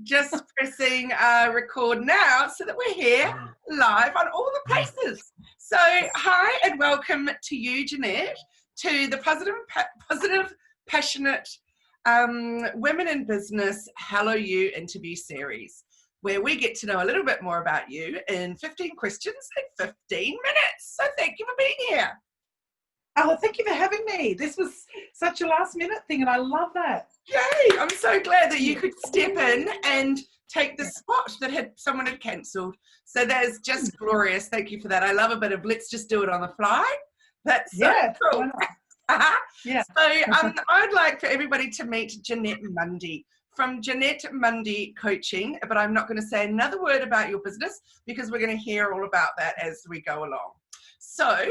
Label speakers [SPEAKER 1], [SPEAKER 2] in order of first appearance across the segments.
[SPEAKER 1] just pressing record now so that we're here live on all the places. So hi and welcome to you, Jeanette, to the Positive Passionate Women in Business Hello You interview series, where we get to know a little bit more about you in 15 questions in 15 minutes. So thank you for being here.
[SPEAKER 2] Oh, thank you for having me. This was such a last minute thing and I love that.
[SPEAKER 1] Yay! I'm so glad that you could step in and take the spot that someone had cancelled. So that is just glorious. Thank you for that. I love a bit of let's just do it on the fly. That's so cool.
[SPEAKER 2] Yeah.
[SPEAKER 1] So I'd like for everybody to meet Jeanette Mundy from Jeanette Mundy Coaching, but I'm not going to say another word about your business because we're going to hear all about that as we go along. So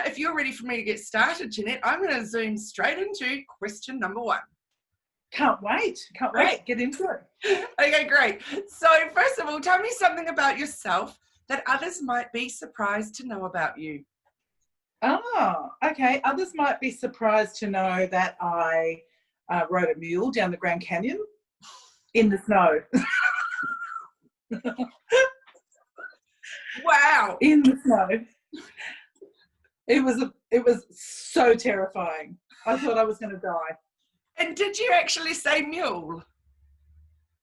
[SPEAKER 1] if you're ready for me to get started, Jeanette, I'm going to zoom straight into question number 1.
[SPEAKER 2] Can't wait. Can't wait. Get into it.
[SPEAKER 1] Okay, great. So first of all, tell me something about yourself that others might be surprised to know about you.
[SPEAKER 2] Oh, okay. Others might be surprised to know that I rode a mule down the Grand Canyon in the snow.
[SPEAKER 1] Wow.
[SPEAKER 2] In the snow. It was so terrifying. I thought I was going to die.
[SPEAKER 1] And did you actually say mule?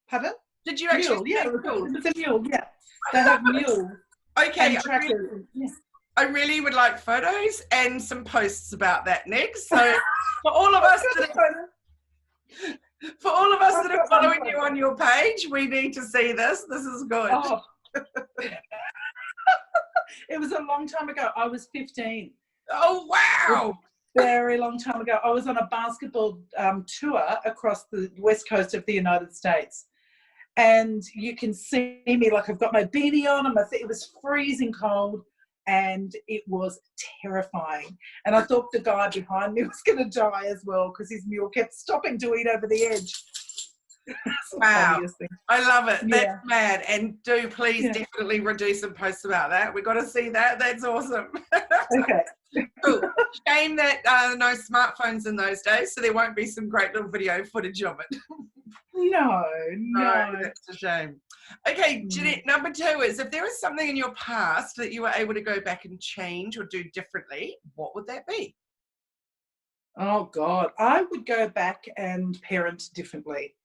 [SPEAKER 2] Pardon?
[SPEAKER 1] Did you actually
[SPEAKER 2] mule? Yeah,
[SPEAKER 1] say mule?
[SPEAKER 2] It was a mule, yeah. They have mules.
[SPEAKER 1] Okay.
[SPEAKER 2] I
[SPEAKER 1] really would like photos and some posts about that next. So for all of us that are following you on your page, we need to see this. This is good.
[SPEAKER 2] Oh. It was a long time ago. I was 15.
[SPEAKER 1] Oh, wow.
[SPEAKER 2] Very long time ago. I was on a basketball tour across the west coast of the United States. And you can see me, like I've got my beanie on and it was freezing cold and it was terrifying. And I thought the guy behind me was going to die as well because his mule kept stopping to eat over the edge.
[SPEAKER 1] Wow. I love it. That's mad. And do please definitely redo some posts about that. We've got to see that. That's awesome.
[SPEAKER 2] Okay.
[SPEAKER 1] Cool. Shame that no smartphones in those days, so there won't be some great little video footage of it.
[SPEAKER 2] No.
[SPEAKER 1] That's a shame. Okay, Jeanette, number 2 is if there was something in your past that you were able to go back and change or do differently, what would that be?
[SPEAKER 2] Oh, God. I would go back and parent differently.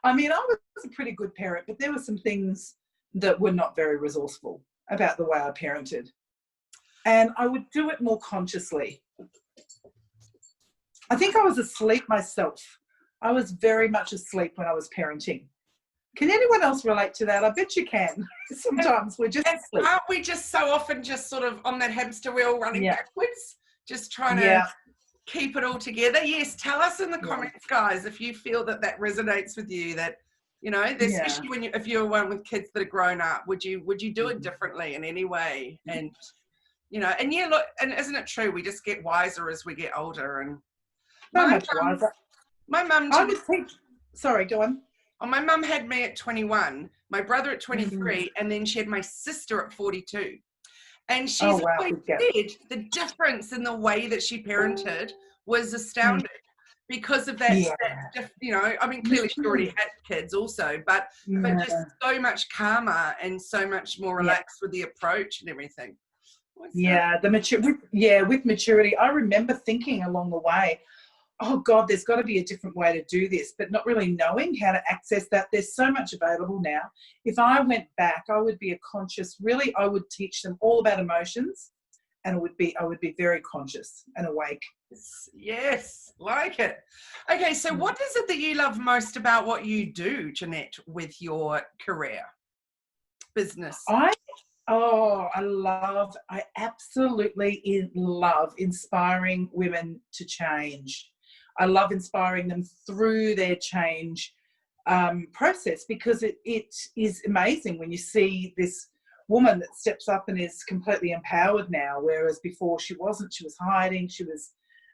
[SPEAKER 2] I mean, I was a pretty good parent, but there were some things that were not very resourceful about the way I parented. And I would do it more consciously. I think I was asleep myself. I was very much asleep when I was parenting. Can anyone else relate to that? I bet you can. Sometimes we're just asleep.
[SPEAKER 1] Aren't we just so often just sort of on that hamster wheel running backwards, just trying to keep it all together? Yes, tell us in the comments, guys, if you feel that resonates with you, that, you know, especially if you're one with kids that are grown up, would you do it differently in any way? And, you know, and look, and isn't it true? We just get wiser as we get older. And my mum,
[SPEAKER 2] sorry, go on.
[SPEAKER 1] Oh, my mum had me at 21, my brother at 23, and then she had my sister at 42. And she's always said the difference in the way that she parented was astounding because of that, you know, I mean, clearly she already had kids also, but just so much calmer and so much more relaxed with the approach and everything. With maturity. I remember thinking along the way, oh God, there's got to be a different way to do this, but not really knowing how to access that. There's so much available now. If I went back, I would be I would teach them all about emotions, and I would be very conscious and awake. Yes, like it. Okay, so what is it that you love most about what you do, Jeanette, with your career, business?
[SPEAKER 2] I absolutely love inspiring women to change. I love inspiring them through their change process, because it is amazing when you see this woman that steps up and is completely empowered now, whereas before she wasn't. She was hiding. She was,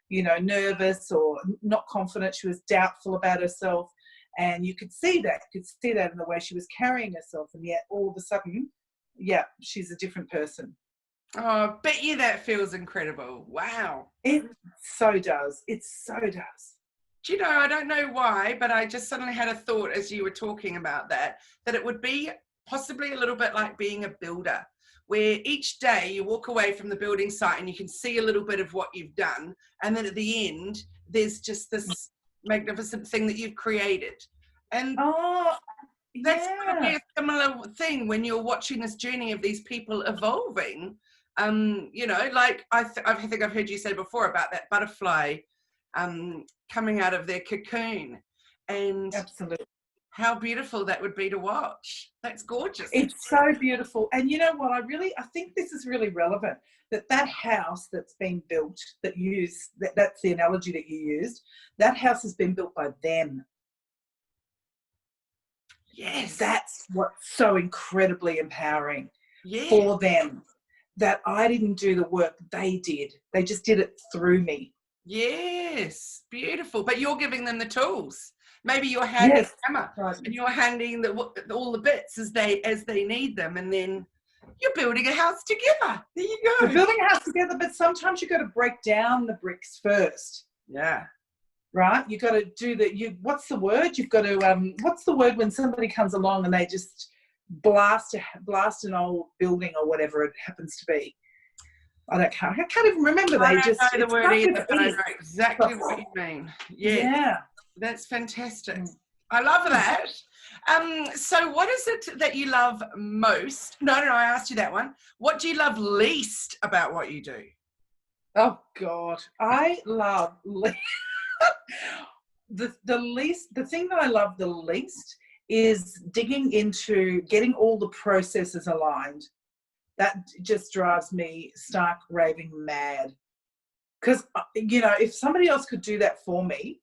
[SPEAKER 2] you know, nervous or not confident. She was doubtful about herself, and you could see that in the way she was carrying herself, and yet all of a sudden, she's a different person.
[SPEAKER 1] Oh, I bet you that feels incredible. Wow.
[SPEAKER 2] It so does. It so does.
[SPEAKER 3] Do you know, I don't know why, but I just suddenly had a thought as you were talking about that it would be possibly a little bit like being a builder, where each day you walk away from the building site and you can see a little bit of what you've done. And then at the end, there's just this magnificent thing that you've created. And that's going to be a similar thing when you're watching this journey of these people evolving. You know, like I think I've heard you say before about that butterfly coming out of their cocoon, and
[SPEAKER 1] Absolutely.
[SPEAKER 3] how beautiful that would be to watch. That's gorgeous.
[SPEAKER 1] It's so beautiful. And you know what, I think this is really relevant, that house that's been built, that's the analogy that you used, that house has been built by them.
[SPEAKER 3] Yes.
[SPEAKER 1] That's what's so incredibly empowering for them, that I didn't do the work, they did. They just did it through me.
[SPEAKER 3] Yes, beautiful. But you're giving them the tools. Maybe you're handing the hammer, and you're handing all the bits as they need them, and then you're building a house together. There you go.
[SPEAKER 1] We're building a house together, but sometimes you've got to break down the bricks first.
[SPEAKER 3] Yeah.
[SPEAKER 1] Right? You've got to do what's the word? You've got to, what's the word when somebody comes along and they just blast an old building or whatever it happens to be? I can't even remember.
[SPEAKER 3] I don't know the word either, but I know exactly what you mean.
[SPEAKER 1] Yeah.
[SPEAKER 3] That's fantastic. I love that. So what is it that you love most? No, I asked you that one. What do you love least about what you do?
[SPEAKER 1] Oh God, I love the thing that I love the least is digging into getting all the processes aligned. That just drives me stark raving mad. Because, you know, if somebody else could do that for me,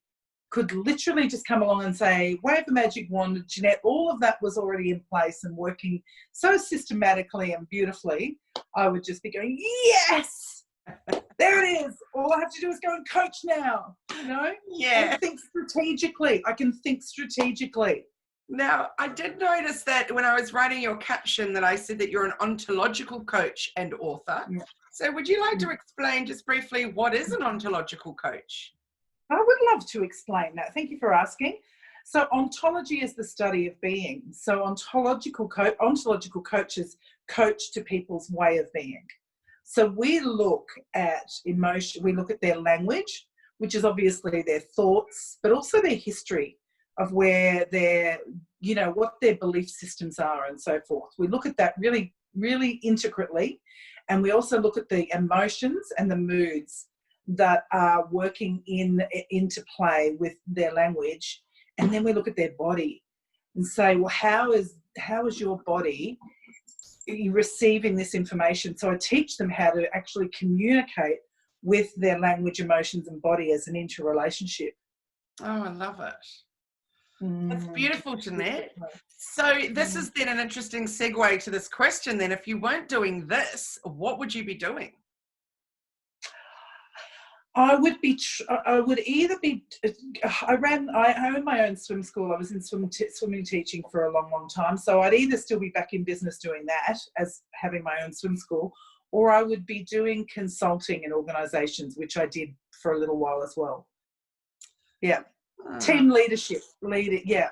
[SPEAKER 1] could literally just come along and say, wave the magic wand, Jeanette, all of that was already in place and working so systematically and beautifully, I would just be going, yes, there it is. All I have to do is go and coach now, you know?
[SPEAKER 3] Yeah.
[SPEAKER 1] And think strategically. I can think strategically.
[SPEAKER 3] Now, I did notice that when I was writing your caption that I said that you're an ontological coach and author. Yeah. So would you like to explain just briefly what is an ontological coach?
[SPEAKER 1] I would love to explain that. Thank you for asking. So ontology is the study of being. So ontological coaches coach to people's way of being. So we look at emotion, we look at their language, which is obviously their thoughts, but also their history of where their, you know, what their belief systems are and so forth. We look at that really, really intricately. And we also look at the emotions and the moods that are working into play with their language. And then we look at their body and say, well, how is your body receiving this information? So I teach them how to actually communicate with their language, emotions, and body as an interrelationship.
[SPEAKER 3] Oh, I love it. That's beautiful, Jeanette. So this is then an interesting segue to this question then. If you weren't doing this, what would you be doing?
[SPEAKER 1] I own my own swim school. I was in swimming teaching for a long, long time. So I'd either still be back in business doing that as having my own swim school, or I would be doing consulting in organisations, which I did for a little while as well. Yeah. Team leadership, yeah.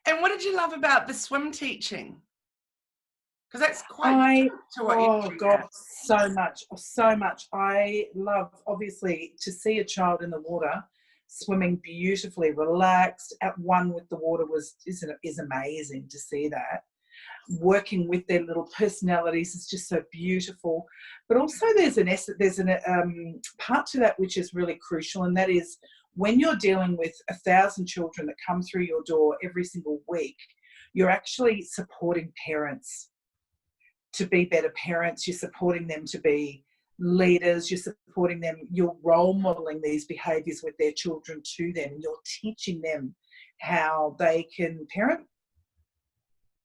[SPEAKER 3] And what did you love about the swim teaching? Because that's quite to what you do.
[SPEAKER 1] God, so much. I love, obviously, to see a child in the water swimming beautifully, relaxed, at one with the water is amazing to see that. Working with their little personalities is just so beautiful. But also there's an part to that which is really crucial, and that is when you're dealing with 1,000 children that come through your door every single week, you're actually supporting parents to be better parents. You're supporting them to be leaders. You're supporting them. You're role modeling these behaviours with their children to them. You're teaching them how they can parent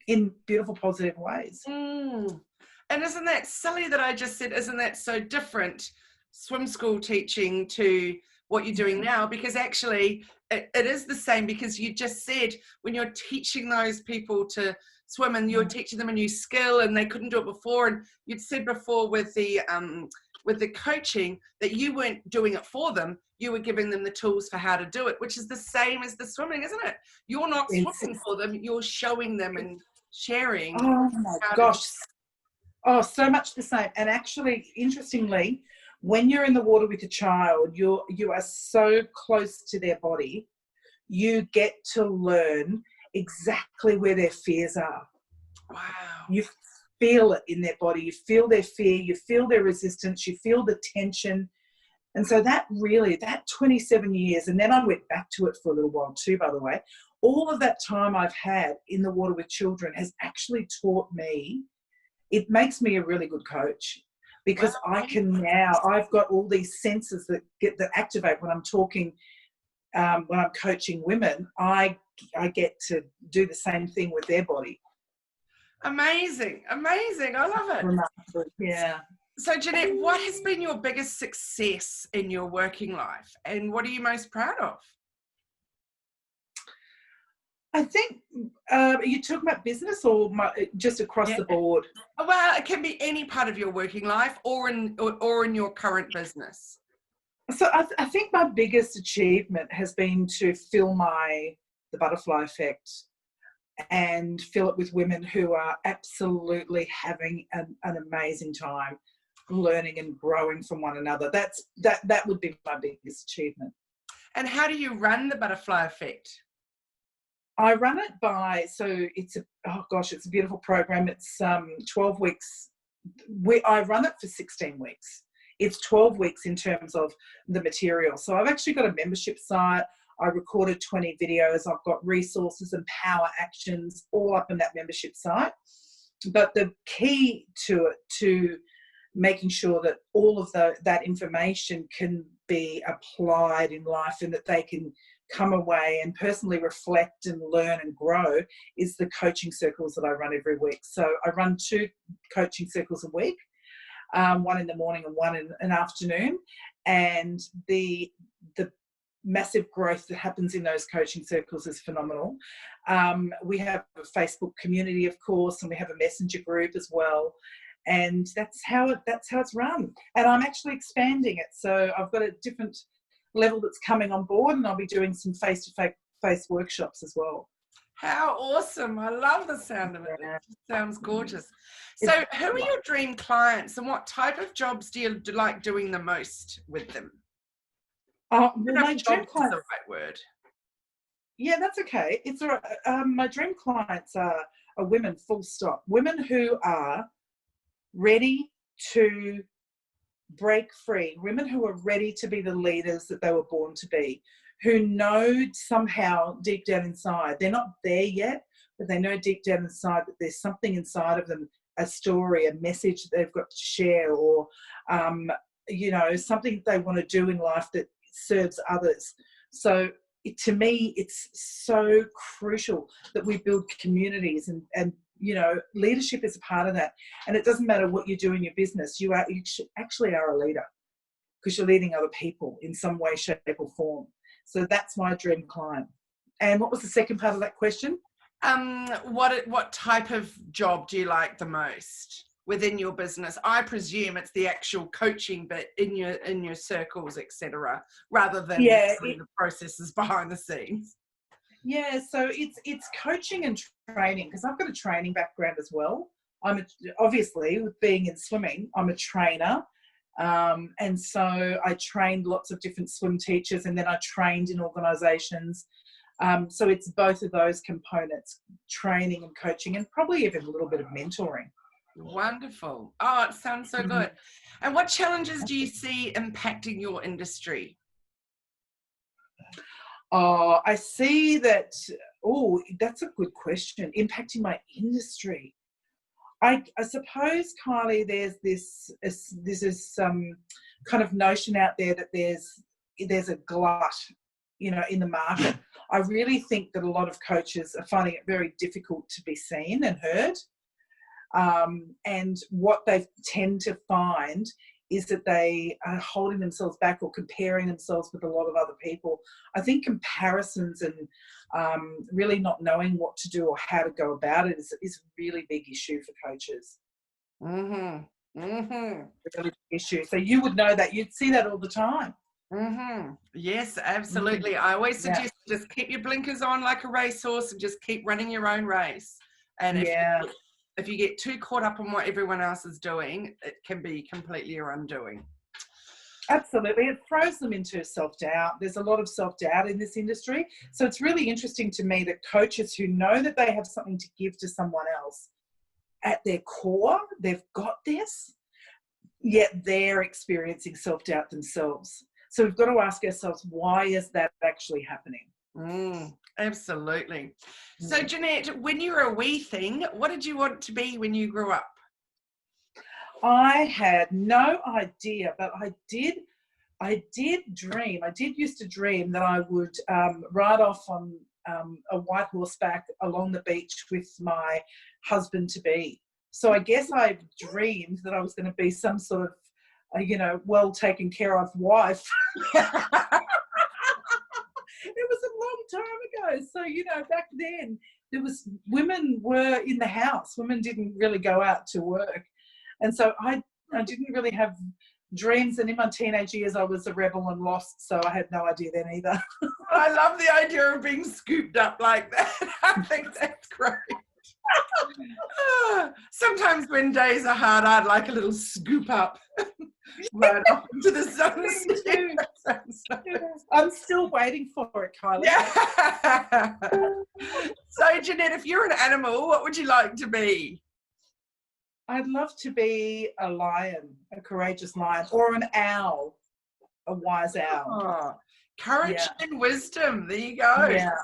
[SPEAKER 1] in beautiful, positive ways.
[SPEAKER 3] And isn't that silly that I just said, isn't that so different, swim school teaching to what you're doing now? Because actually it is the same, because you just said when you're teaching those people to swim and you're teaching them a new skill and they couldn't do it before, and you'd said before with the with the coaching that you weren't doing it for them, you were giving them the tools for how to do it, which is the same as the swimming, isn't it? You're not swimming for them, you're showing them and sharing.
[SPEAKER 1] Oh my gosh. Oh, so much the same. And actually, interestingly, when you're in the water with a child, you are so close to their body, you get to learn exactly where their fears are.
[SPEAKER 3] Wow.
[SPEAKER 1] You feel it in their body. You feel their fear. You feel their resistance. You feel the tension. And so that 27 years, and then I went back to it for a little while too, by the way, all of that time I've had in the water with children has actually taught me, it makes me a really good coach, because I can now, I've got all these senses that activate when I'm talking, when I'm coaching women. I get to do the same thing with their body.
[SPEAKER 3] Amazing. I love it.
[SPEAKER 1] Remarkable. Yeah.
[SPEAKER 3] So Jeanette, what has been your biggest success in your working life, and what are you most proud of?
[SPEAKER 1] I think, are you talking about business or just across the board?
[SPEAKER 3] Well, it can be any part of your working life or in your current business.
[SPEAKER 1] So I think my biggest achievement has been to fill the butterfly effect and fill it with women who are absolutely having an amazing time learning and growing from one another. That would be my biggest achievement.
[SPEAKER 3] And how do you run the butterfly effect?
[SPEAKER 1] I run it it's a beautiful program. It's 12 weeks. I run it for 16 weeks. It's 12 weeks in terms of the material. So I've actually got a membership site. I recorded 20 videos. I've got resources and power actions all up in that membership site. But the key to it, to making sure that all of that information can be applied in life and that they can come away and personally reflect and learn and grow, is the coaching circles that I run every week. So I run 2 coaching circles a week, one in the morning and one in an afternoon. And the massive growth that happens in those coaching circles is phenomenal. We have a Facebook community, of course, and we have a messenger group as well. And that's how it's run. And I'm actually expanding it. So I've got a different level that's coming on board, and I'll be doing some face-to-face workshops as well.
[SPEAKER 3] How awesome. I love the sound of it. It sounds gorgeous. So who are your dream clients, and what type of jobs do you like doing the most with them?
[SPEAKER 1] Well, my dream clients,
[SPEAKER 3] is the right word.
[SPEAKER 1] Yeah, that's okay. It's all right. My dream clients are women, full stop. Women who are ready to break free, women who are ready to be the leaders that they were born to be, who know somehow deep down inside, they're not there yet, but they know deep down inside that there's something inside of them, a story, a message that they've got to share, or something they want to do in life that serves others. So to me, it's so crucial that we build communities, and leadership is a part of that. And it doesn't matter what you do in your business, you actually are a leader, because you're leading other people in some way, shape or form. So that's my dream client. And what was the second part of that question?
[SPEAKER 3] What type of job do you like the most within your business? I presume it's the actual coaching bit in your circles, etc., rather than the processes behind the scenes.
[SPEAKER 1] Yeah, so it's coaching and training, because I've got a training background as well. Obviously, with being in swimming, I'm a trainer. And so I trained lots of different swim teachers, and then I trained in organisations. So it's both of those components, training and coaching, and probably even a little bit of mentoring.
[SPEAKER 3] Wonderful. Oh, it sounds so good. And what challenges do you see impacting your industry?
[SPEAKER 1] Oh, I see that. Oh, that's a good question. Impacting my industry. I suppose, Kylie, there's this kind of notion out there that there's a glut, in the market. I really think that a lot of coaches are finding it very difficult to be seen and heard. And what they tend to find is that they are holding themselves back or comparing themselves with a lot of other people. I think comparisons and really not knowing what to do or how to go about it is a really big issue for coaches.
[SPEAKER 3] Mm-hmm. Mm-hmm.
[SPEAKER 1] Really big issue. So you would know that. You'd see that all the time.
[SPEAKER 3] Mm-hmm. Yes, absolutely. I always
[SPEAKER 1] Yeah.
[SPEAKER 3] suggest just keep your blinkers on like a racehorse and just keep running your own race. And if you get too caught up on what everyone else is doing, it can be completely your undoing.
[SPEAKER 1] Absolutely. It throws them into self-doubt. There's a lot of self-doubt in this industry. So it's really interesting to me that coaches who know that they have something to give to someone else, at their core, they've got this, yet they're experiencing self-doubt themselves. So we've got to ask ourselves, why is that actually happening?
[SPEAKER 3] Absolutely. So Jeanette, when you were a wee thing, what did you want to be when you grew up?
[SPEAKER 1] I had no idea, but I did dream. I did used to dream that I would ride off on a white horseback along the beach with my husband-to-be. So I guess I dreamed that I was going to be some sort of, well taken care of wife. It was a long time ago. So, back then, women were in the house. Women didn't really go out to work. And so I didn't really have dreams. And in my teenage years, I was a rebel and lost. So I had no idea then either.
[SPEAKER 3] I love the idea of being scooped up like that. I think that's great. Sometimes when days are hard, I'd like a little scoop up right off into the sunset.
[SPEAKER 1] I'm still waiting for it, Kylie.
[SPEAKER 3] Yeah. So, Jeanette, if you're an animal, what would you like to be?
[SPEAKER 1] I'd love to be a lion, a courageous lion, or an owl, a wise owl.
[SPEAKER 3] Oh, courage and wisdom. There you go.
[SPEAKER 1] Yeah.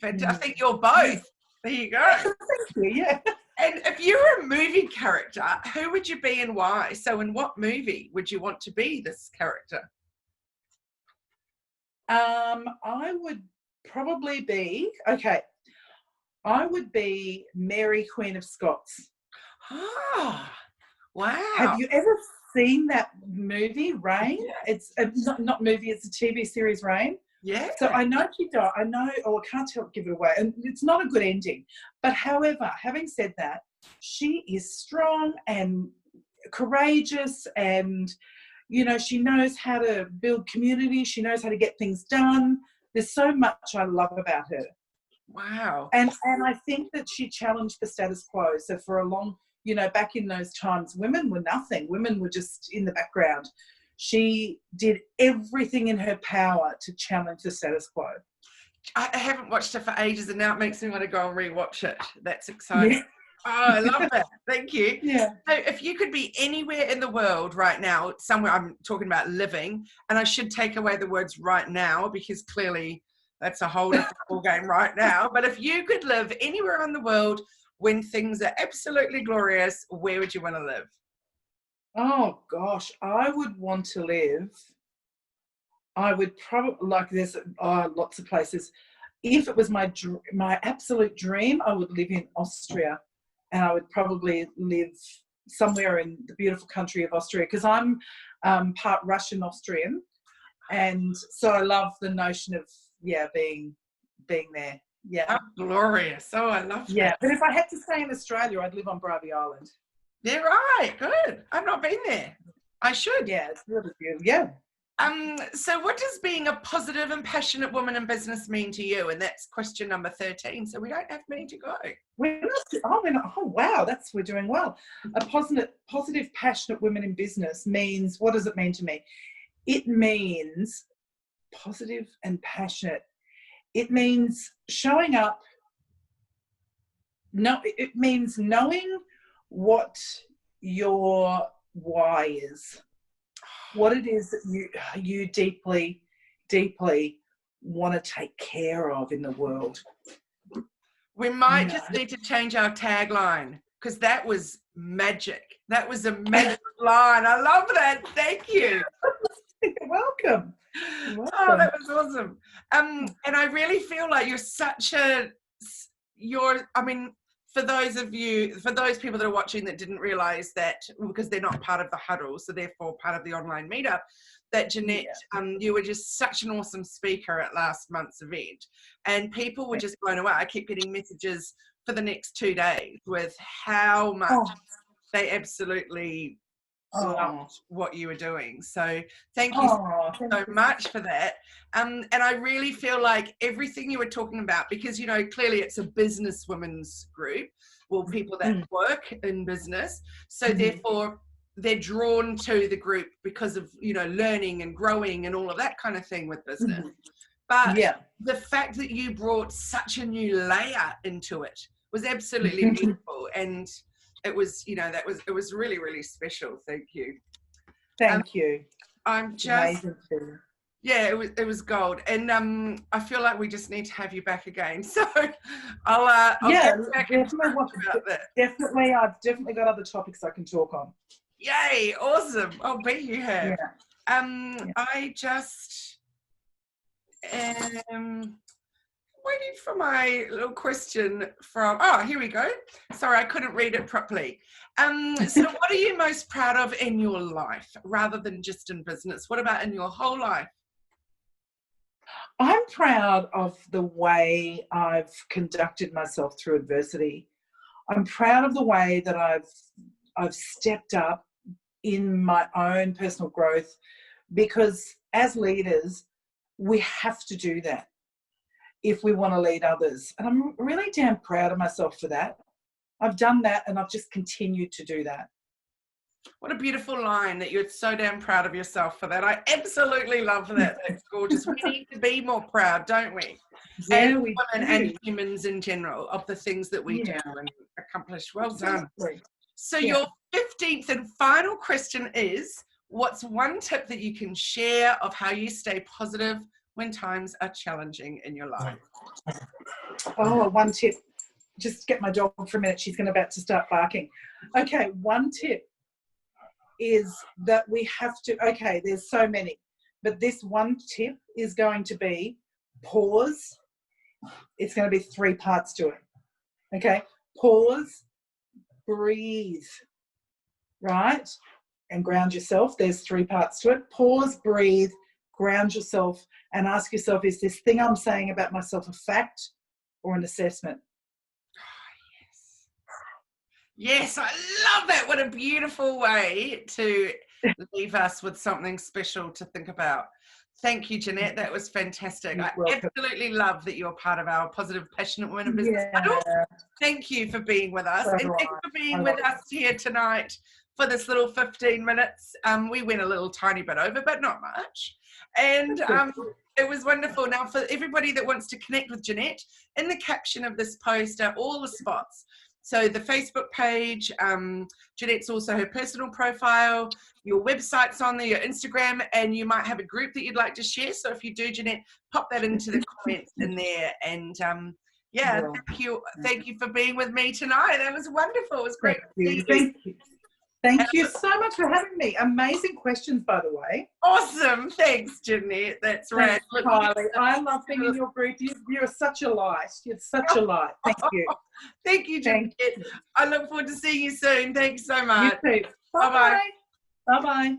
[SPEAKER 3] I think you're both. There you go.
[SPEAKER 1] Thank you, yeah.
[SPEAKER 3] And if you were a movie character, who would you be and why? So in what movie would you want to be this character?
[SPEAKER 1] I would probably be, I would be Mary, Queen of Scots.
[SPEAKER 3] Ah, wow.
[SPEAKER 1] Have you ever seen that movie, Rain? It's not movie, it's a TV series, Rain.
[SPEAKER 3] Yeah.
[SPEAKER 1] So I know she died. I can't give it away. And it's not a good ending. But however, having said that, she is strong and courageous and, she knows how to build community. She knows how to get things done. There's so much I love about her.
[SPEAKER 3] Wow.
[SPEAKER 1] And I think that she challenged the status quo. So for a long, back in those times, women were nothing. Women were just in the background. She did everything in her power to challenge the status quo.
[SPEAKER 3] I haven't watched it for ages, and now it makes me want to go and rewatch it. That's exciting. Yeah. Oh, I love that. Thank you.
[SPEAKER 1] Yeah.
[SPEAKER 3] So if you could be anywhere in the world right now, somewhere, I'm talking about living, and I should take away the words right now because clearly that's a whole different ball game right now. But if you could live anywhere in the world when things are absolutely glorious, where would you want to live?
[SPEAKER 1] Oh gosh, I would want to live. I would probably there's lots of places. If it was my absolute dream, I would live in Austria, and I would probably live somewhere in the beautiful country of Austria because I'm part Russian Austrian, and so I love the notion of being there. Yeah,
[SPEAKER 3] oh, glorious. Oh, I love that.
[SPEAKER 1] Yeah, but if I had to stay in Australia, I'd live on Bribie Island.
[SPEAKER 3] Yeah, right. Good. I've not been there. I should.
[SPEAKER 1] Yeah, it's really beautiful. Yeah.
[SPEAKER 3] So what does being a positive and passionate woman in business mean to you? And that's question number 13. So we don't have many to go.
[SPEAKER 1] Wow, we're doing well. A positive, passionate woman in business means, what does it mean to me? It means positive and passionate. It means showing up. No, it means knowing what your why is, what it is that you deeply, deeply want to take care of in the world.
[SPEAKER 3] We might just need to change our tagline because that was magic. That was a magic line. I love that. Thank you.
[SPEAKER 1] You're welcome.
[SPEAKER 3] Oh, that was awesome. And I really feel like for those people that are watching that didn't realize that, because they're not part of the huddle, so therefore part of the online meetup, that Jeanette, you were just such an awesome speaker at last month's event. And people were just blown away. I keep getting messages for the next 2 days with how much they absolutely loved what you were doing. So thank you so much for that. And I really feel like everything you were talking about, because, you know, clearly it's a business women's group, well, people that work in business. So therefore they're drawn to the group because of, you know, learning and growing and all of that kind of thing with business. But the fact that you brought such a new layer into it was absolutely beautiful. And it was, you know, it was really, really special. Thank you.
[SPEAKER 2] Thank you.
[SPEAKER 3] I'm just, yeah, it was gold. And I feel like we just need to have you back again. So I'll get back and talk about that.
[SPEAKER 2] Definitely, I've definitely got other topics I can talk on.
[SPEAKER 3] Yay, awesome. I'll bet you have. I just am waiting for my little question from, here we go. Sorry, I couldn't read it properly. So what are you most proud of in your life, rather than just in business? What about in your whole life?
[SPEAKER 2] I'm proud of the way I've conducted myself through adversity. I'm proud of the way that I've stepped up in my own personal growth, because as leaders, we have to do that if we want to lead others. And I'm really damn proud of myself for that. I've done that, and I've just continued to do that.
[SPEAKER 3] What a beautiful line, that you're so damn proud of yourself for that. I absolutely love that. That's gorgeous. We need to be more proud, don't we?
[SPEAKER 2] Yeah,
[SPEAKER 3] and
[SPEAKER 2] we
[SPEAKER 3] women
[SPEAKER 2] do.
[SPEAKER 3] and humans in general, of the things that we do and accomplish. Well done. So your 15th and final question is, what's one tip that you can share of how you stay positive when times are challenging in your life?
[SPEAKER 2] Oh, one tip. Just get my dog for a minute. She's about to start barking. Okay, one tip is that we have to, okay, there's so many, but this one tip is going to be pause. It's going to be 3 parts to it. Okay, pause, breathe, right? And ground yourself. There's 3 parts to it. Pause, breathe, ground yourself, and ask yourself, is this thing I'm saying about myself a fact or an assessment?
[SPEAKER 3] Yes, I love that. What a beautiful way to leave us with something special to think about. Thank you, Jeanette. That was fantastic. I absolutely love that you're part of our Positive Passionate Women in Business Huddle. Thank you for being with us. And thank you for being with us here tonight for this little 15 minutes. We went a little tiny bit over, but not much. And it was wonderful. Now, for everybody that wants to connect with Jeanette, in the caption of this post are all the spots. So the Facebook page, Jeanette's also her personal profile, your website's on there, your Instagram, and you might have a group that you'd like to share. So if you do, Jeanette, pop that into the comments in there. And thank you for being with me tonight. That was wonderful. It was great.
[SPEAKER 2] Thank you. Thank you so much for having me. Amazing questions, by the way.
[SPEAKER 3] Awesome. Thanks, Jeanette. That's right.
[SPEAKER 2] Kylie. I love being in your group. You're such a light. You're such a light. Thank you.
[SPEAKER 3] Thank you, Jeanette. I look forward to seeing you soon. Thanks so much.
[SPEAKER 2] You too.
[SPEAKER 3] Bye-bye.
[SPEAKER 2] Bye-bye.